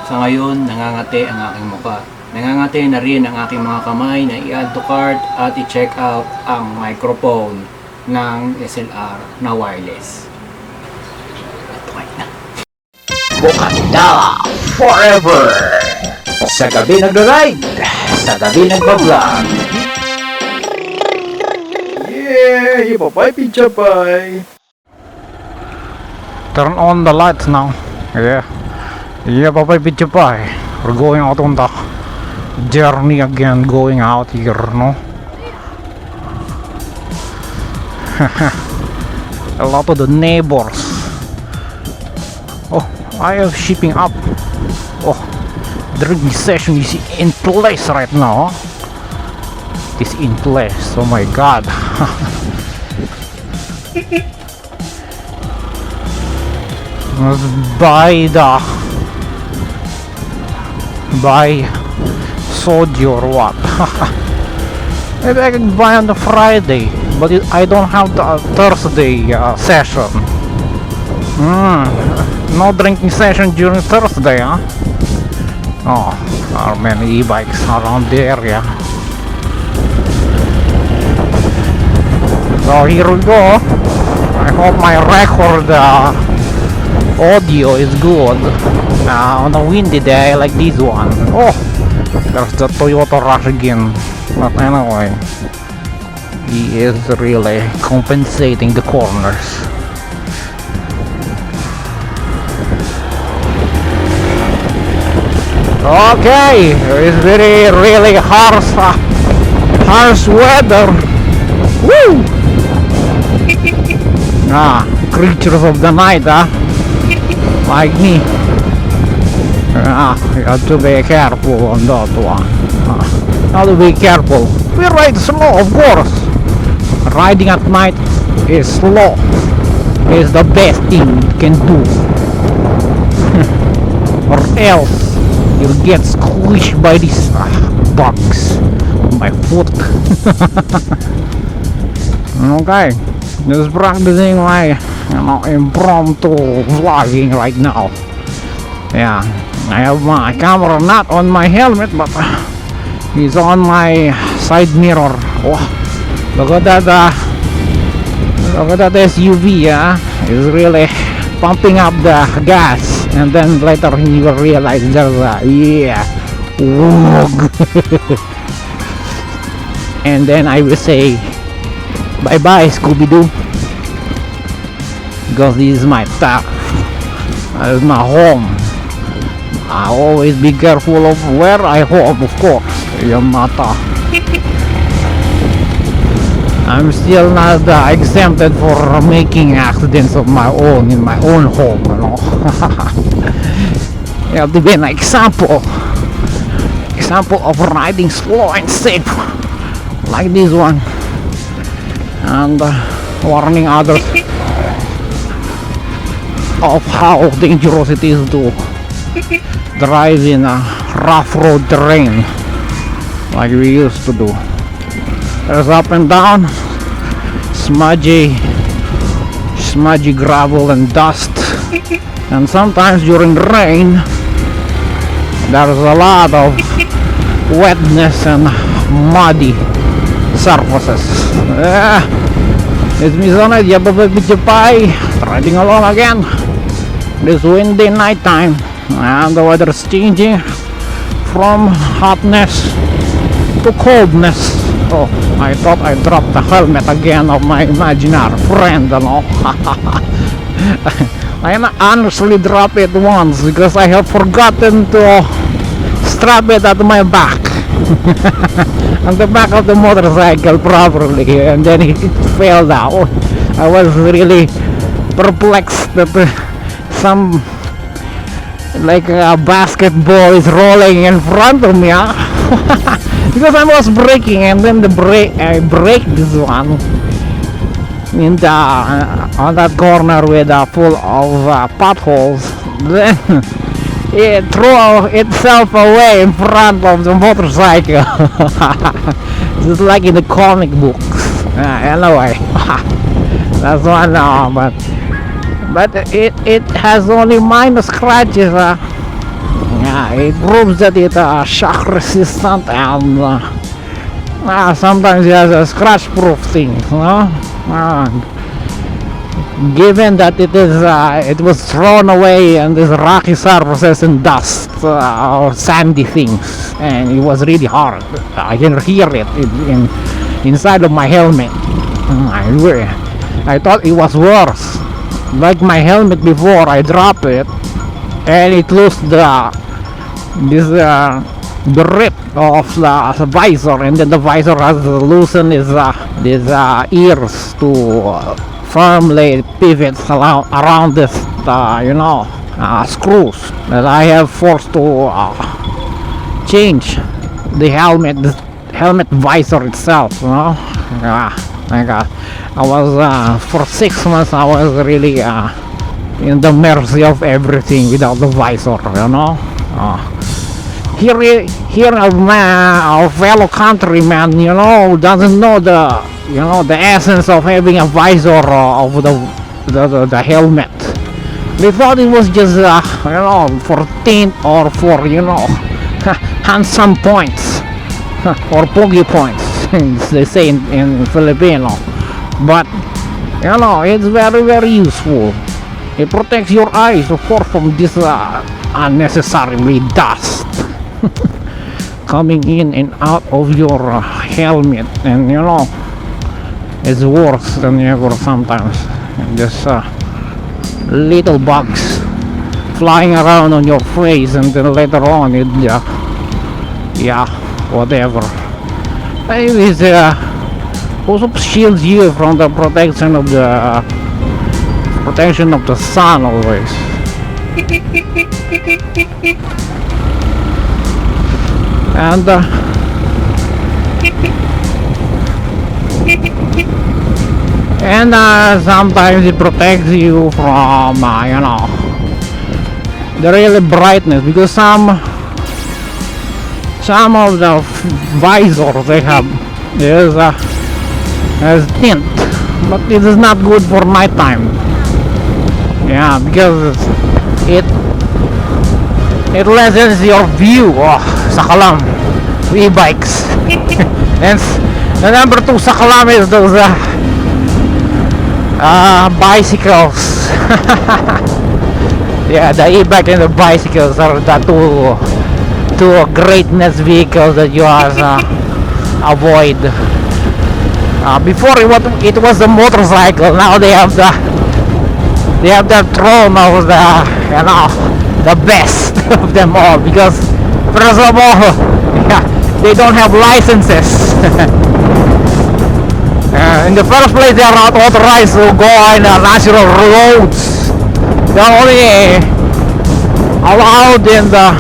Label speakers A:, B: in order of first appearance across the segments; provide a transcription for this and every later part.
A: Sa ngayon, nangangati ang aking muka. Nangangati na rin ang aking mga kamay na i-add to cart at i-check out ang microphone ng SLR na wireless.
B: Bukanda forever! Sa Gabi Nag-Ri-Ride! Sa Gabi Nag-Vlo-Vlog!
C: Yeah! Bye-bye, pizza pie!
D: Turn on the lights now. Yeah, bye-bye, pizza pie. We're going out on the journey again, going out here, no? A lot of the neighbors. Oh, I am shipping up. Oh, drinking session is in place right now. It is in place. Oh my god. Buy soju or what? Maybe I can buy on the Friday, but I don't have the Thursday session. No drinking session during Thursday, huh? Oh, there are many e-bikes around the area. So here we go. I hope my record audio is good on a windy day like this one. Oh, there's the Toyota Rush again. But anyway, he is really compensating the corners. Okay, it's really harsh weather. Woo! Creatures of the night, like me. You have to be careful on that one. Have to be careful. We ride slow, of course. Riding at night is slow. Is the best thing you can do. Or else you'll get squished by these bugs on my foot. Okay, just practicing my impromptu vlogging right now. Yeah, I have my camera not on my helmet, but it's on my side mirror. Oh, look at that! Look at that SUV, it's really pumping up the gas, and then later you will realize there's and then I will say bye bye, Scooby-Doo, because this is my town. This is my home. I always be careful of where I home, of course. I'm still not exempted for making accidents of my own in my own home, you know. You have to be an example of riding slow and safe, like this one, and warning others of how dangerous it is to drive in a rough road terrain like we used to do. There's up and down, smudgy gravel and dust, and sometimes during rain there's a lot of wetness and muddy surfaces. It's me, Sonnet, Yabababijapai, riding along again this windy night time, and the weather is changing from hotness to coldness. Oh, I thought I dropped the helmet again of my imaginary friend, you know. I honestly dropped it once because I have forgotten to strap it at my back. On the back of the motorcycle probably, and then it fell down. I was really perplexed that some like a basketball is rolling in front of me, because I was braking, and then I brake this one in the on that corner with full of potholes. Then it threw itself away in front of the motorcycle. Just like in the comic books. Anyway, that's one now, but it has only minor scratches. Yeah, it proves that it shock resistant and sometimes it has a scratch proof thing, you know. Given that it was thrown away on these rocky surfaces and dust or sandy things, and it was really hard. I can hear it inside of my helmet. I thought it was worse. Like my helmet before, I dropped it and it lost the grip of the visor, and then the visor has to loosen his ears to firmly pivot around this screws that I have forced to change the helmet visor itself, you know. I was for 6 months I was really in the mercy of everything without the visor, you know. Here our fellow countryman, you know, doesn't know the essence of having a visor of the helmet. They thought it was just for tint or for handsome points or pogi points they say in Filipino, but it's very, very useful. It protects your eyes, of course, from this unnecessarily dust coming in and out of your helmet, and it's worse than ever sometimes. And just little bugs flying around on your face, and then later on it whatever. Anyways, also shields you from the protection of the sun always. And sometimes it protects you from the really brightness, because some of the visors they have has tint, but it is not good for nighttime. Yeah, because it lessens your view sa kalam e-bikes. And the number 2 sa kalam is those bicycles. Yeah, the e-bike and the bicycles are the two greatness vehicles that you have avoid. Before it was the motorcycle. Now they have the throne of the best of them all, because first of all, they don't have licenses. In the first place, they are not authorized to go on national roads. They are only allowed in the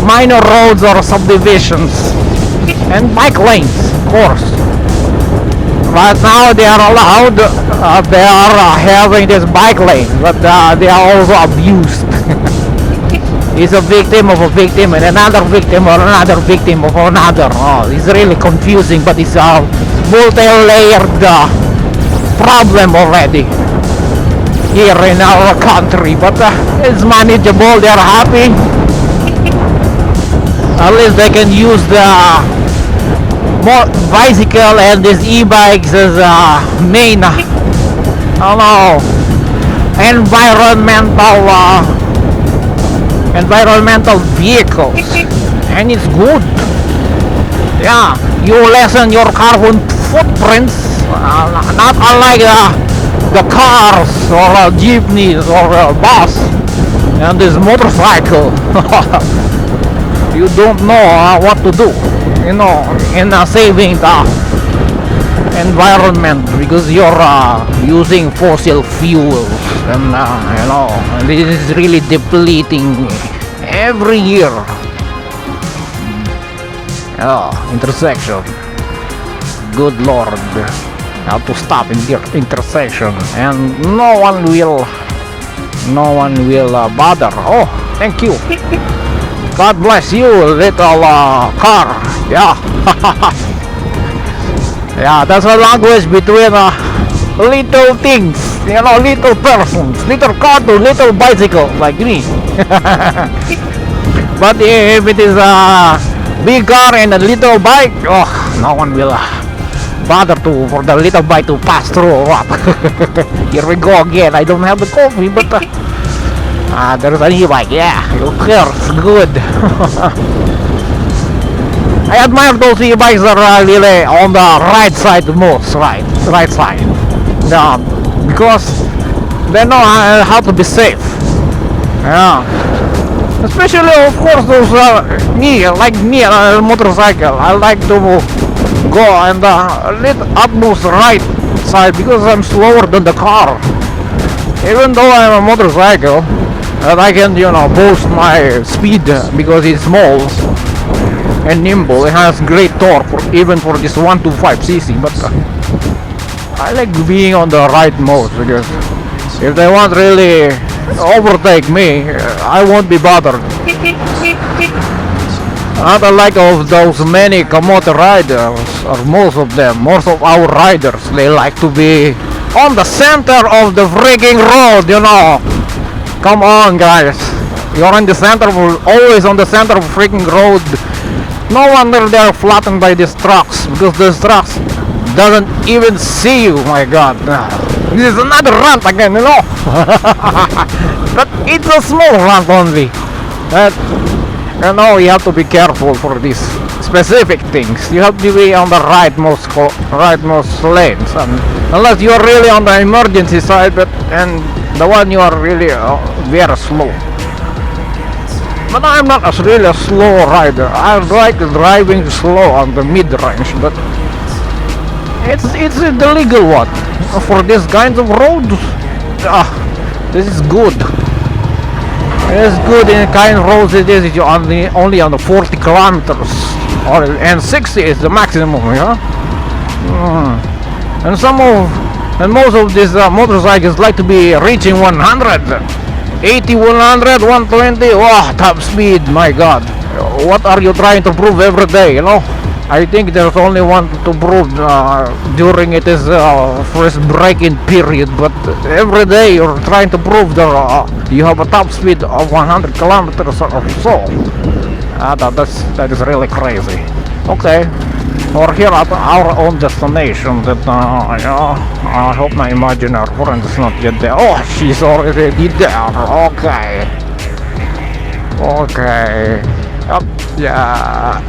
D: minor roads or subdivisions and bike lanes, of course. But now they are allowed, they are having this bike lane, but they are also abused. He's a victim of a victim and another victim or another victim of another. It's really confusing, but it's a multi-layered problem already here in our country. But it's manageable, they are happy. At least they can use the bicycle and these e-bikes as main environmental vehicles, and it's good. Yeah, you lessen your carbon footprints, not unlike the cars or jeepneys or bus and this motorcycle. You don't know what to do, in saving the environment, because you're using fossil fuels, and this is really depleting every year. Intersection, good lord, have to stop in the intersection, and no one will bother. Oh, thank you. God bless you, little car. Yeah. Yeah, that's a language between little things, little persons, little car to little bicycle like me. But if it is a big car and a little bike, oh, no one will bother to for the little bike to pass through or what. Here we go again. I don't have the coffee, but there's an e-bike. Yeah, of course, good. I admire those e-bikes that are really on the right side the most, right side. Yeah, because they know how to be safe. Yeah. Especially, of course, those like me, motorcycle. I like to go on the utmost right side because I'm slower than the car. Even though I'm a motorcycle, and I can, boost my speed because it's small and nimble. It has great torque, even for this 125cc. But I like being on the right mode because if they want really overtake me, I won't be bothered. Not unlike of those many Kamote riders, or most of our riders, they like to be on the center of the freaking road, Come on, guys. You're in the center, always on the center of freaking road. No wonder they're flattened by these trucks, because these trucks doesn't even see you. My god. This is another rant again, But it's a small rant only. But you have to be careful for these specific things. You have to be on the rightmost lanes, and unless you are really on the emergency side, and the one you are really very slow. But I'm not really a slow rider. I like driving slow on the mid-range, but it's the legal one for these kinds of roads. This is good. It's good in kind of roads. It is only on the 40 kilometers, and 60 is the maximum. And most of these motorcycles like to be reaching 100, 80, 100, 120. Wow, top speed. My God, what are you trying to prove every day? I think there's only one to prove during it is first braking period, but every day you're trying to prove that you have a top speed of 100 kilometers or so. That is really crazy. Okay, we're here at our own destination. I hope my imaginary friend is not yet there. Oh, she's already there. Okay. Yeah.